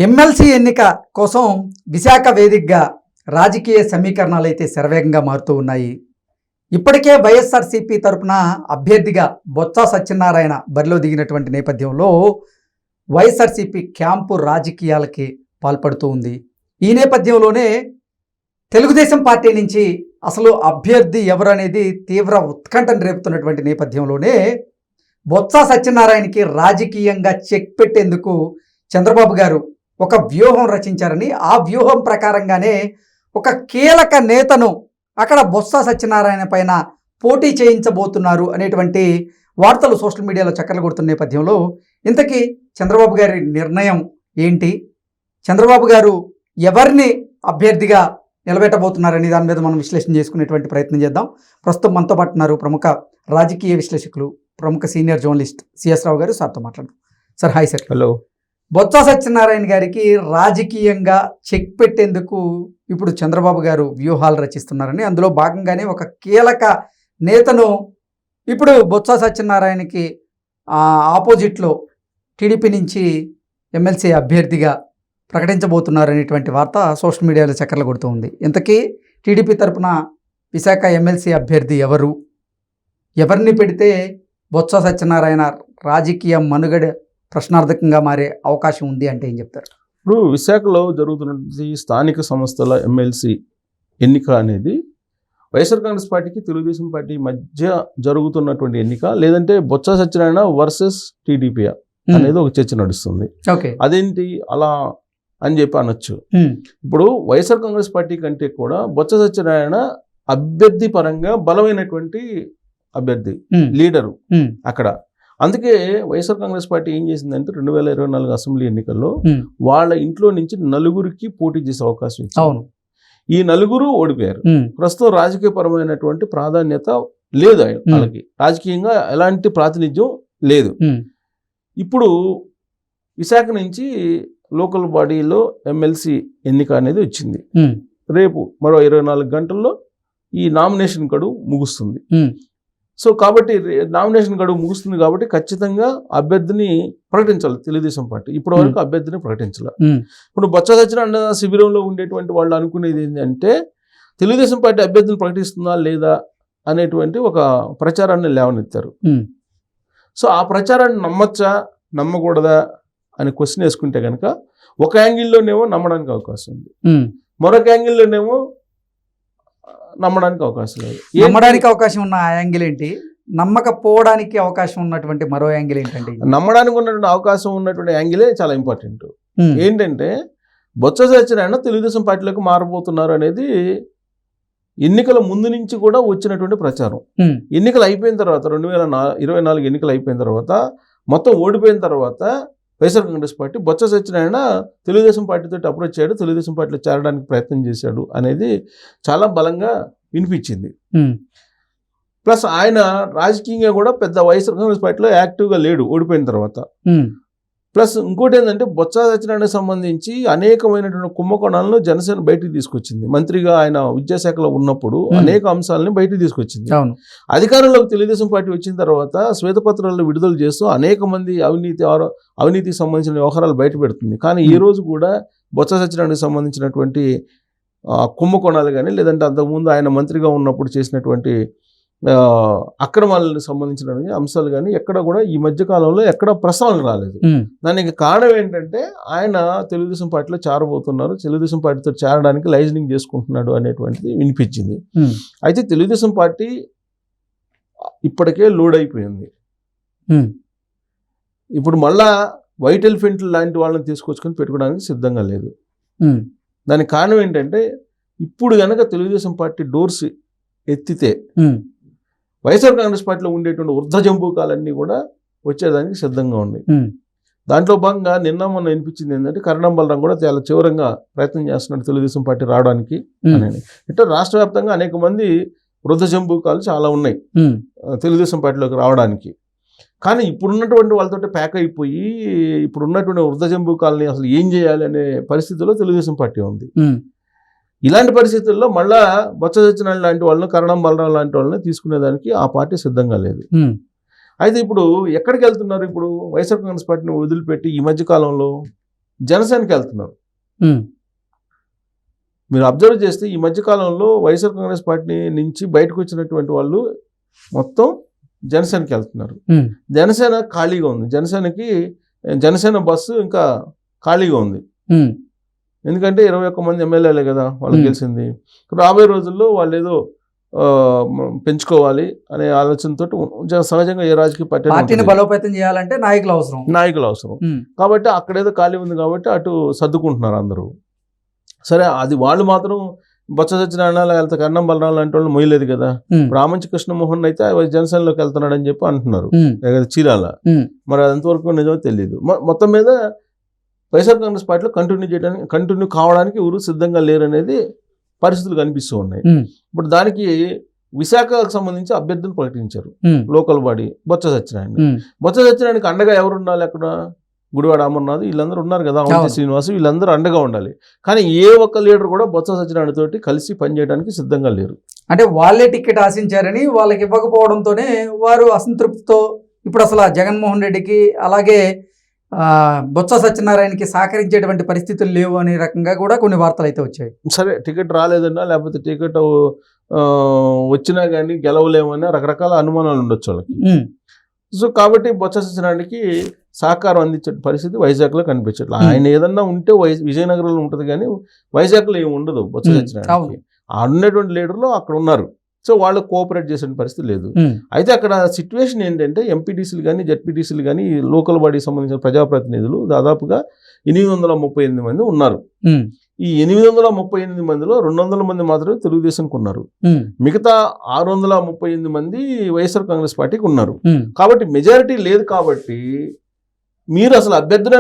MLC ఎన్నిక కోసం విశాఖ వేదికగా రాజకీయ సమీకరణాలు అయితే శరవేగంగా మారుతూ ఉన్నాయి. ఇప్పటికే వైఎస్ఆర్సీపీ తరపున అభ్యర్థిగా బొత్స సత్యనారాయణ బరిలో దిగినటువంటి నేపథ్యంలో వైఎస్ఆర్సీపీ క్యాంపు రాజకీయాలకి పాల్పడుతూ ఉంది. ఈ నేపథ్యంలోనే తెలుగుదేశం పార్టీ నుంచి అసలు అభ్యర్థి ఎవరు అనేది తీవ్ర ఉత్కంఠను రేపుతున్నటువంటి నేపథ్యంలోనే బొత్స సత్యనారాయణకి రాజకీయంగా చెక్ పెట్టేందుకు చంద్రబాబు గారు ఒక వ్యూహం రచించారని, ఆ వ్యూహం ప్రకారంగానే ఒక కీలక నేతను అక్కడ బొత్స సత్యనారాయణ పైన పోటీ చేయించబోతున్నారు అనేటువంటి వార్తలు సోషల్ మీడియాలో చక్కర్లు కొడుతున్న నేపథ్యంలో ఇంతకీ చంద్రబాబు గారి నిర్ణయం ఏంటి, చంద్రబాబు గారు ఎవరిని అభ్యర్థిగా నిలబెట్టబోతున్నారని దాని మీద మనం విశ్లేషణ చేసుకునేటువంటి ప్రయత్నం చేద్దాం. ప్రస్తుతం మనతో పాటు ఉన్నారు ప్రముఖ రాజకీయ విశ్లేషకులు, ప్రముఖ సీనియర్ జర్నలిస్ట్ సిఎస్ రావు గారు. సార్తో మాట్లాడదాం. Sir hi sir. Hello. Botsa Satyanarayana గారికి రాజకీయంగా చెక్ పెట్టేందుకు ఇప్పుడు చంద్రబాబు గారు వ్యూహాలు రచిస్తున్నారని, అందులో భాగంగానే ఒక కీలక నేతను ఇప్పుడు బొత్స సత్యనారాయణకి ఆపోజిట్లో టీడీపీ నుంచి ఎమ్మెల్సీ అభ్యర్థిగా ప్రకటించబోతున్నారు అనేటువంటి వార్త సోషల్ మీడియాలో చక్కర్లు కొడుతూ ఉంది. ఇంతకీ టీడీపీ తరపున విశాఖ ఎమ్మెల్సీ అభ్యర్థి ఎవరు, ఎవరిని పెడితే బొత్స సత్యనారాయణ రాజకీయ మనుగడ ప్రశ్నార్థకంగా మారే అవకాశం ఉంది అంటే ఏం చెప్తారు? ఇప్పుడు విశాఖలో జరుగుతున్నటువంటి స్థానిక సంస్థల ఎమ్మెల్సీ ఎన్నిక అనేది వైఎస్ఆర్ కాంగ్రెస్ పార్టీకి తెలుగుదేశం పార్టీ మధ్య జరుగుతున్నటువంటి ఎన్నిక, లేదంటే బొత్స సత్యనారాయణ వర్సెస్ టీడీపీ అనేది ఒక చర్చ నడుస్తుంది. అదేంటి అలా అని చెప్పి అనొచ్చు. ఇప్పుడు వైఎస్ఆర్ కాంగ్రెస్ పార్టీ కంటే కూడా బొత్స సత్యనారాయణ అభ్యర్థి పరంగా బలమైనటువంటి అభ్యర్థి, లీడరు అక్కడ. అందుకే వైఎస్ఆర్ కాంగ్రెస్ పార్టీ ఏం చేసిందంటే 2024 అసెంబ్లీ ఎన్నికల్లో వాళ్ళ ఇంట్లో నుంచి నలుగురికి పోటీ చేసే అవకాశం ఇచ్చింది. ఈ నలుగురు ఓడిపోయారు. ప్రస్తుతం రాజకీయ పరమైనటువంటి ప్రాధాన్యత లేదు వాళ్ళకి, రాజకీయంగా ఎలాంటి ప్రాతినిధ్యం లేదు. ఇప్పుడు విశాఖ నుంచి లోకల్ బాడీలో ఎమ్మెల్సీ ఎన్నిక అనేది వచ్చింది. రేపు మరో 24 గంటల్లో ఈ నామినేషన్ గడువు ముగుస్తుంది. సో కాబట్టి నామినేషన్ గడువు ముగుస్తుంది కాబట్టి ఖచ్చితంగా అభ్యర్థిని ప్రకటించాలి తెలుగుదేశం పార్టీ. ఇప్పటి వరకు అభ్యర్థిని ప్రకటించాలి. ఇప్పుడు బొత్స సత్యనారాయణ శిబిరంలో ఉండేటువంటి వాళ్ళు అనుకునేది ఏంటంటే తెలుగుదేశం పార్టీ అభ్యర్థిని ప్రకటిస్తుందా లేదా అనేటువంటి ఒక ప్రచారాన్ని లేవనెత్తారు. సో ఆ ప్రచారాన్ని నమ్మచ్చా నమ్మకూడదా అని క్వశ్చన్ వేసుకుంటే కనుక ఒక యాంగిల్లోనేమో నమ్మడానికి అవకాశం ఉంది, మరొక యాంగిల్లోనేమో నమ్మడానికి అవకాశం లేదు. నమ్మడానికి అవకాశం ఉన్న ఆ యాంగిల్ ఏంటి, నమ్మకపోవడానికి అవకాశం ఉన్నటువంటి మరో యాంగిల్ ఏంటంటే? నమ్మడానికి ఉన్నటువంటి అవకాశం ఉన్నటువంటి యాంగిలే చాలా ఇంపార్టెంట్. ఏంటంటే బొత్స సత్యనారాయణ తెలుగుదేశం పార్టీలోకి మారబోతున్నారు అనేది ఎన్నికల ముందు నుంచి కూడా వచ్చినటువంటి ప్రచారం. ఎన్నికలు అయిపోయిన తర్వాత 2024 ఎన్నికలు అయిపోయిన తర్వాత మొత్తం ఓడిపోయిన తర్వాత వైఎస్ఆర్ కాంగ్రెస్ పార్టీ బొత్స సత్యనారాయణ తెలుగుదేశం పార్టీతో అప్రోచ్ అయ్యాడు, తెలుగుదేశం పార్టీలో చేరడానికి ప్రయత్నం చేశాడు అనేది చాలా బలంగా వినిపించింది. ప్లస్ ఆయన రాజకీయంగా కూడా పెద్ద వైఎస్ఆర్ కాంగ్రెస్ పార్టీలో యాక్టివ్గా లేడు ఓడిపోయిన తర్వాత. ప్లస్ ఇంకోటి ఏంటంటే బొత్స సత్యనారాయణకు సంబంధించి అనేకమైనటువంటి కుంభకోణాలను జనసేన బయటికి తీసుకొచ్చింది. మంత్రిగా ఆయన విద్యాశాఖలో ఉన్నప్పుడు అనేక అంశాలని బయటికి తీసుకొచ్చింది. అధికారంలోకి తెలుగుదేశం పార్టీ వచ్చిన తర్వాత శ్వేతపత్రాలను విడుదల చేస్తూ అనేక మంది అవినీతికి సంబంధించిన వ్యవహారాలు బయట పెడుతుంది. కానీ ఈ రోజు కూడా బొత్స సత్యనారాయణకు సంబంధించినటువంటి కుంభకోణాలు కానీ, లేదంటే అంతకుముందు ఆయన మంత్రిగా ఉన్నప్పుడు చేసినటువంటి అక్రమాలకు సంబంధించిన అంశాలు కానీ ఎక్కడ కూడా ఈ మధ్య కాలంలో ఎక్కడ ప్రస్తావన రాలేదు. దానికి కారణం ఏంటంటే ఆయన తెలుగుదేశం పార్టీలో చేరబోతున్నారు, తెలుగుదేశం పార్టీతో చేరడానికి లైజనింగ్ చేసుకుంటున్నాడు అనేటువంటిది వినిపించింది. అయితే తెలుగుదేశం పార్టీ ఇప్పటికే లోడ్ అయిపోయింది. ఇప్పుడు మళ్ళా వైట్ ఎలిఫెంట్ లాంటి వాళ్ళని తీసుకొచ్చుకొని పెట్టుకోవడానికి సిద్ధంగా లేదు. దానికి కారణం ఏంటంటే ఇప్పుడు కనుక తెలుగుదేశం పార్టీ డోర్స్ ఎత్తితే వైఎస్ఆర్ కాంగ్రెస్ పార్టీలో ఉండేటువంటి వృద్ధజంబూకాలన్నీ కూడా వచ్చేదానికి సిద్ధంగా ఉన్నాయి. దాంట్లో భాగంగా నిన్న మొన్న వినిపించింది ఏంటంటే కరణం బలరాం కూడా చాలా తీవ్రంగా ప్రయత్నం చేస్తున్నాడు తెలుగుదేశం పార్టీ రావడానికి అని. ఇట్లా రాష్ట్ర వ్యాప్తంగా అనేక మంది వృద్ధజంబూకాలు చాలా ఉన్నాయి తెలుగుదేశం పార్టీలోకి రావడానికి. కానీ ఇప్పుడున్నటువంటి వాళ్ళతో ప్యాక్ అయిపోయి ఇప్పుడున్నటువంటి వృద్ధజంబూకాలని అసలు ఏం చేయాలి అనే పరిస్థితిలో తెలుగుదేశం పార్టీ ఉంది. ఇలాంటి పరిస్థితుల్లో మళ్ళా బొత్స సత్యనారాయణ లాంటి వాళ్ళని, కరణం బలరాం లాంటి వాళ్ళని తీసుకునేదానికి ఆ పార్టీ సిద్ధంగా లేదు. అయితే ఇప్పుడు ఎక్కడికి వెళ్తున్నారు? ఇప్పుడు వైఎస్ఆర్ కాంగ్రెస్ పార్టీని వదిలిపెట్టి ఈ మధ్య కాలంలో జనసేనకి వెళ్తున్నారు. ఉమ్, మీరు అబ్జర్వ్ చేస్తే ఈ మధ్యకాలంలో వైఎస్ఆర్ కాంగ్రెస్ పార్టీ నుంచి బయటకు వచ్చినటువంటి వాళ్ళు మొత్తం జనసేనకి వెళ్తున్నారు. ఉమ్, జనసేన ఖాళీగా ఉంది. జనసేన బస్సు ఇంకా ఖాళీగా ఉంది. ఉమ్, ఎందుకంటే 21 మంది ఎమ్మెల్యేలే కదా వాళ్ళకి Hmm. గెలిచింది. రాబోయే రోజుల్లో వాళ్ళు ఏదో పెంచుకోవాలి అనే ఆలోచనతో సహజంగా ఏ రాజకీయ పార్టీని పార్టీ బలోపేతం చేయాలంటే నాయకులు అవసరం. నాయకులు అవసరం. ఉమ్, కాబట్టి అక్కడేదో ఖాళీ ఉంది కాబట్టి అటు సర్దుకుంటున్నారు అందరూ. సరే, అది వాళ్ళు మాత్రం బొత్స సత్యనారాయణ లేకపోతే కన్నం బలరాం లాంటి వాళ్ళు మొయ్యలేదు కదా. ఉమ్, ఇప్పుడు ఆమంచి కృష్ణమోహన్ అయితే జనసేనలోకి వెళ్తున్నాడని చెప్పి అంటున్నారు. ఉమ్, లేదా చీరాల. ఉమ్, మరి అది ఎంతవరకు నిజమో తెలియదు. మొత్తం మీద వైఎస్ఆర్ కాంగ్రెస్ పార్టీలో కంటిన్యూ కావడానికి ఎవరు సిద్ధంగా లేరనేది పరిస్థితులు కనిపిస్తూ ఉన్నాయి. ఉమ్, ఇప్పుడు దానికి విశాఖకు సంబంధించి అభ్యర్థులు ప్రకటించారు. ఉమ్, లోకల్ బాడీ బొత్స సత్యనారాయణ. ఉమ్, బొత్స సత్యనారాయణకి అండగా ఎవరు ఉండాలి? అక్కడ గుడివాడ అమర్నాథ్ వీళ్ళందరూ ఉన్నారు కదా, అవంతి అవును. శ్రీనివాసు వీళ్ళందరూ అండగా ఉండాలి. కానీ ఏ ఒక్క లీడర్ కూడా బొత్స సత్యనారాయణ తోటి కలిసి పనిచేయడానికి సిద్ధంగా లేరు. అంటే వాళ్ళే టికెట్ ఆశించారని వాళ్ళకి ఇవ్వకపోవడంతోనే వారు అసంతృప్తితో ఇప్పుడు అసలు ఆ జగన్మోహన్ రెడ్డికి అలాగే బొత్స సత్యనారాయణకి సహకరించేటువంటి పరిస్థితులు లేవు అనే రకంగా కూడా కొన్ని వార్తలు అయితే వచ్చాయి. సరే, టికెట్ రాలేదన్నా లేకపోతే టికెట్ వచ్చినా కానీ గెలవలేమన్నా రకరకాల అనుమానాలు ఉండొచ్చు వాళ్ళకి. ఉమ్, సో కాబట్టి బొత్స సత్యనారాయణకి సహకారం అందించే పరిస్థితి వైజాగ్లో కనిపించట్లేదు. ఆయన ఏదన్నా ఉంటే విజయనగరంలో ఉంటుంది కానీ వైజాగ్లో ఏమి ఉండదు బొత్స సత్యనారాయణకి. ఆ ఉన్నటువంటి లీడర్లు అక్కడ ఉన్నారు. సో వాళ్ళు కోఆపరేట్ చేసే పరిస్థితి లేదు. ఉమ్, అయితే అక్కడ సిచ్యువేషన్ ఏంటంటే ఎంపీటీసీలు కానీ జెడ్పీటీసీలు కానీ లోకల్ బాడీకి సంబంధించిన ప్రజాప్రతినిధులు దాదాపుగా 838 మంది ఉన్నారు. ఉమ్, ఈ 838 మందిలో 200 మంది మాత్రమే తెలుగుదేశంకి ఉన్నారు. ఉమ్, మిగతా 638 మంది వైఎస్ఆర్ కాంగ్రెస్ పార్టీకి ఉన్నారు. ఉమ్, కాబట్టి మెజారిటీ లేదు. కాబట్టి మీరు అసలు అభ్యర్థినే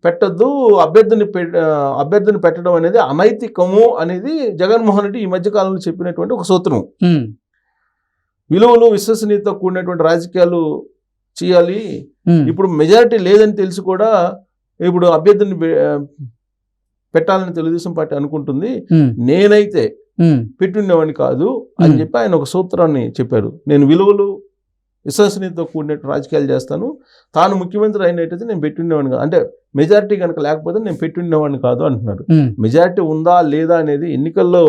పెట్టద్దు, అభ్యర్థిని పెట్టడం అనేది అనైతికము అనేది జగన్మోహన్ రెడ్డి ఈ మధ్యకాలంలో చెప్పినటువంటి ఒక సూత్రం. ఉమ్, విలువలు విశ్వసనీయతతో కూడినటువంటి రాజకీయాలు చేయాలి. ఉమ్, ఇప్పుడు మెజారిటీ లేదని తెలిసి కూడా ఇప్పుడు అభ్యర్థిని పెట్టాలని తెలుగుదేశం పార్టీ అనుకుంటుంది. ఉమ్, నేనైతే ఉమ్, పెట్టుండేవాడిని కాదు అని చెప్పి ఆయన ఒక సూత్రాన్ని చెప్పారు. నేను విలువలు విశ్వసనీయతతో కూడినట్టు రాజకీయాలు చేస్తాను, తాను ముఖ్యమంత్రి అయినట్టయితే నేను పెట్టుండేవాడిని కాదు, అంటే మెజారిటీ కనుక లేకపోతే నేను పెట్టుండేవాడిని కాదు అంటున్నారు. ఉమ్, మెజారిటీ ఉందా లేదా అనేది ఎన్నికల్లో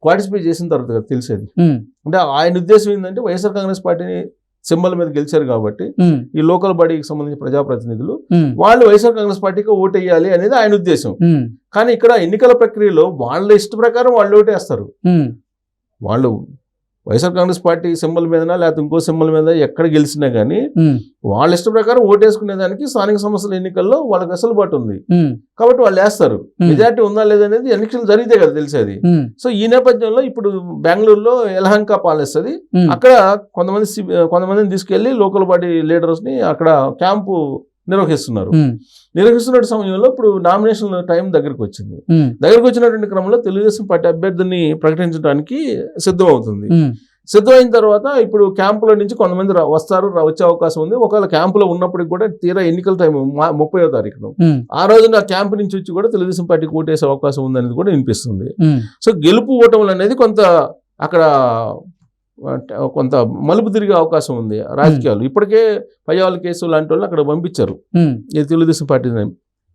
పార్టిసిపేట్ చేసిన తర్వాత కదా తెలిసేది. ఉమ్, అంటే ఆయన ఉద్దేశం ఏంటంటే వైఎస్ఆర్ కాంగ్రెస్ పార్టీని సింబల్ మీద గెలిచారు కాబట్టి ఉమ్, ఈ లోకల్ బాడీకి సంబంధించిన ప్రజాప్రతినిధులు ఉమ్, వాళ్ళు వైఎస్ఆర్ కాంగ్రెస్ పార్టీకి ఓటేయాలి అనేది ఆయన ఉద్దేశం. ఉమ్, కానీ ఇక్కడ ఎన్నికల ప్రక్రియలో వాళ్ళ ఇష్ట ప్రకారం వాళ్ళు ఓటేస్తారు. ఉమ్, వాళ్ళు వైఎస్ఆర్ కాంగ్రెస్ పార్టీ సింబల్ మీదనా లేకపోతే ఇంకో సింబల్ మీద ఎక్కడ గెలిచినా కానీ ఉమ్, వాళ్ళ ఇష్ట ప్రకారం ఓటేసుకునే దానికి స్థానిక సంస్థల ఎన్నికల్లో వాళ్ళకి వెసులుబాటు ఉంది. ఉమ్, కాబట్టి వాళ్ళు వేస్తారు. మెజారిటీ ఉందా లేదనేది ఎలక్షన్లు జరిగితే కదా తెలిసేది. ఉమ్, సో ఈ నేపథ్యంలో ఇప్పుడు బెంగళూరులో యలహంక పాలిస్తుంది. ఉమ్, అక్కడ కొంతమందిని తీసుకెళ్లి లోకల్ బాడీ లీడర్స్ని అక్కడ క్యాంపు నిర్వహిస్తున్నారు. ఉమ్, నిర్వహిస్తున్న సమయంలో ఇప్పుడు నామినేషన్ టైం దగ్గరికి వచ్చింది. ఉమ్, దగ్గరకు వచ్చినటువంటి క్రమంలో తెలుగుదేశం పార్టీ అభ్యర్థిని ప్రకటించడానికి సిద్ధమవుతుంది. ఉమ్, సిద్ధమైన తర్వాత ఇప్పుడు క్యాంపులో నుంచి కొంతమంది వచ్చే అవకాశం ఉంది. ఒకవేళ క్యాంపులో ఉన్నప్పటికి కూడా తీరా ఎన్నికల టైం 30వ తారీఖున ఉమ్, ఆ రోజున ఆ క్యాంపు నుంచి వచ్చి కూడా తెలుగుదేశం పార్టీకి ఓటేసే అవకాశం ఉందనేది కూడా వినిపిస్తుంది. ఉమ్, సో గెలుపు ఓటములు అనేది కొంత అక్కడ కొంత మలుపు తిరిగే అవకాశం ఉంది రాజకీయాలు. ఇప్పటికే పయ్యావల కేసు లాంటి వాళ్ళు అక్కడ పంపించారు ఉమ్, ఈ తెలుగుదేశం పార్టీ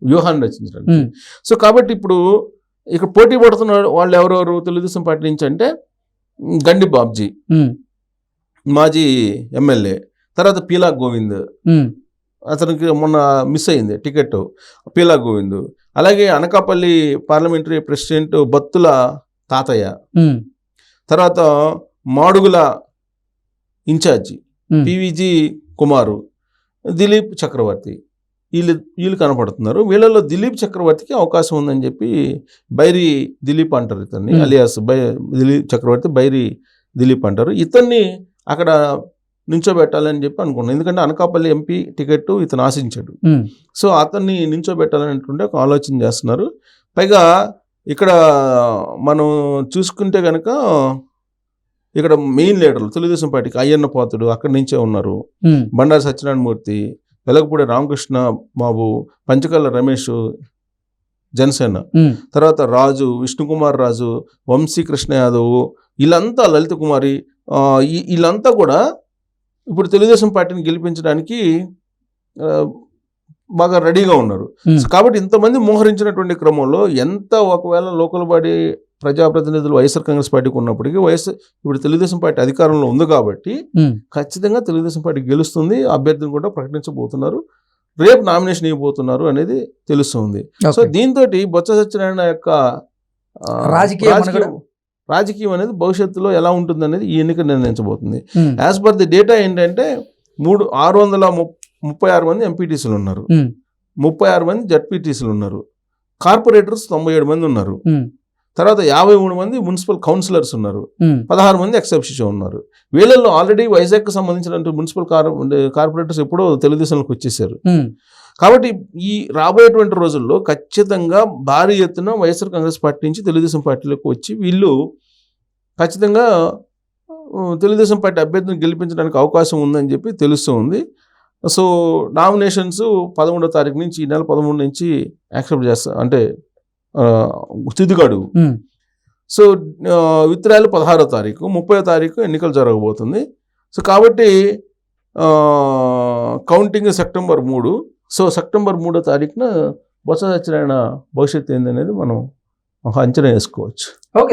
వ్యూహాన్ని రచించడానికి. ఉమ్, సో కాబట్టి ఇప్పుడు ఇక్కడ పోటీ పడుతున్న వాళ్ళు ఎవరెవరు తెలుగుదేశం పార్టీ నుంచి అంటే గండి బాబ్జీ ఉమ్, మాజీ ఎమ్మెల్యే, తర్వాత పీలా గోవింద్, ఉమ్, అతనికి మొన్న మిస్ అయింది టికెట్, పీలా గోవింద్. అలాగే అనకాపల్లి పార్లమెంటరీ ప్రెసిడెంట్ బత్తుల తాతయ్య, ఉమ్, తర్వాత మాడుగుల ఇన్ఛార్జి ఉమ్, పివిజి కుమారు, దిలీప్ చక్రవర్తి వీళ్ళు కనపడుతున్నారు. వీళ్ళలో దిలీప్ చక్రవర్తికి అవకాశం ఉందని చెప్పి బైరి దిలీప్ అంటారు ఇతన్ని, అలియాస్ దిలీప్ చక్రవర్తి బైరి దిలీప్ అంటారు. ఇతన్ని అక్కడ నించోబెట్టాలని చెప్పి అనుకున్నాను. ఎందుకంటే అనకాపల్లి ఎంపీ టికెట్ ఇతను ఆశించాడు. ఉమ్, సో అతన్ని నించోబెట్టాలని అంటుంటే ఒక ఆలోచన చేస్తున్నారు. పైగా ఇక్కడ మనం చూసుకుంటే కనుక ఇక్కడ మెయిన్ లీడర్లు తెలుగుదేశం పార్టీకి అయ్యన్న పాత్రుడు అక్కడి నుంచే ఉన్నారు. ఉమ్, బండారు సత్యనారాయణ మూర్తి, వెలగపూడి రామకృష్ణ బాబు, పంచకల్ల రమేష్ జనసేన, ఉమ్, తర్వాత రాజు, విష్ణుకుమార్ రాజు, వంశీ కృష్ణ యాదవ్, వీళ్ళంతా లలిత కుమారి, వీళ్ళంతా కూడా ఇప్పుడు తెలుగుదేశం పార్టీని గెలిపించడానికి బాగా రెడీగా ఉన్నారు. కాబట్టి ఇంతమంది మోహరించినటువంటి క్రమంలో ఎంత ఒకవేళ లోకల్ బాడీ ప్రజాప్రతినిధులు వైఎస్ఆర్ కాంగ్రెస్ పార్టీకి ఉన్నప్పటికీ ఇప్పుడు తెలుగుదేశం పార్టీ అధికారంలో ఉంది కాబట్టి ఖచ్చితంగా తెలుగుదేశం పార్టీ గెలుస్తుంది, అభ్యర్థిని కూడా ప్రకటించబోతున్నారు, రేపు నామినేషన్ ఇవ్వబోతున్నారు అనేది తెలుస్తుంది. సో దీంతో బొత్స సత్యనారాయణ యొక్క రాజకీయం అనేది భవిష్యత్తులో ఎలా ఉంటుంది అనేది ఈ ఎన్నిక నిర్ణయించబోతుంది. యాజ్ పర్ ది డేటా ఏంటంటే 636 మంది ఎంపీటీసీలు ఉన్నారు, 36 మంది జడ్పీటీసీలు ఉన్నారు, కార్పొరేటర్స్ 97 మంది ఉన్నారు, తర్వాత 53 మంది మున్సిపల్ కౌన్సిలర్స్ ఉన్నారు, 16 మంది ఎక్సెప్షన్ ఉన్నారు. వీళ్ళల్లో ఆల్రెడీ వైజాగ్కి సంబంధించిన మున్సిపల్ కార్పొరేటర్స్ ఎప్పుడో తెలుగుదేశంలోకి వచ్చేసారు. కాబట్టి ఈ రాబోయేటువంటి రోజుల్లో ఖచ్చితంగా భారీ ఎత్తున వైఎస్ఆర్ కాంగ్రెస్ పార్టీ నుంచి తెలుగుదేశం పార్టీలోకి వచ్చి వీళ్ళు ఖచ్చితంగా తెలుగుదేశం పార్టీ అభ్యర్థిని గెలిపించడానికి అవకాశం ఉందని చెప్పి తెలుస్తూ ఉంది. సో నామినేషన్స్ 11వ తారీఖు నుంచి, ఈ నెల 13 నుంచి యాక్సెప్ట్ చేస్తా అంటే తుదిగాడు. సో విత్డ్రాయల్ 16వ తారీఖు, 30వ తారీఖు ఎన్నికలు జరగబోతుంది. సో కాబట్టి కౌంటింగ్ సెప్టెంబర్ 3. సో సెప్టెంబర్ 3వ తారీఖున బొత్స సత్యనారాయణ భవిష్యత్తు ఏందనేది మనం ఒక అంచనా వేసుకోవచ్చు. ఓకే.